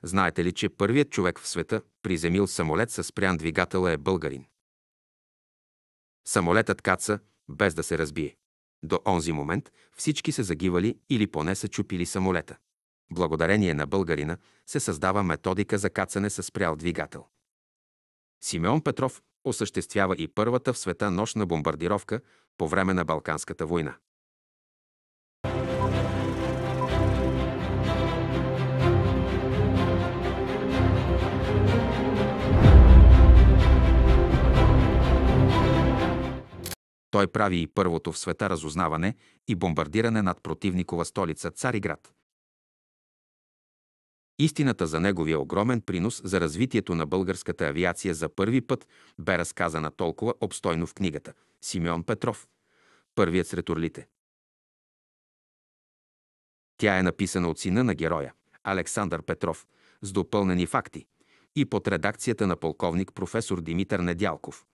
Знаете ли, че първият човек в света, приземил самолет със спрян двигател, е българин? Самолетът каца, без да се разбие. До онзи момент всички са загивали или поне са чупили самолета. Благодарение на българина се създава методика за кацане със спрял двигател. Симеон Петров осъществява и първата в света нощна бомбардировка по време на Балканската война. Той прави и първото в света разузнаване и бомбардиране над противникова столица Цариград. Истината за неговия огромен принос за развитието на българската авиация за първи път бе разказана толкова обстойно в книгата Симеон Петров, първият сред орлите. Тя е написана от сина на героя, Александър Петров, с допълнени факти и под редакцията на полковник професор Димитър Недялков.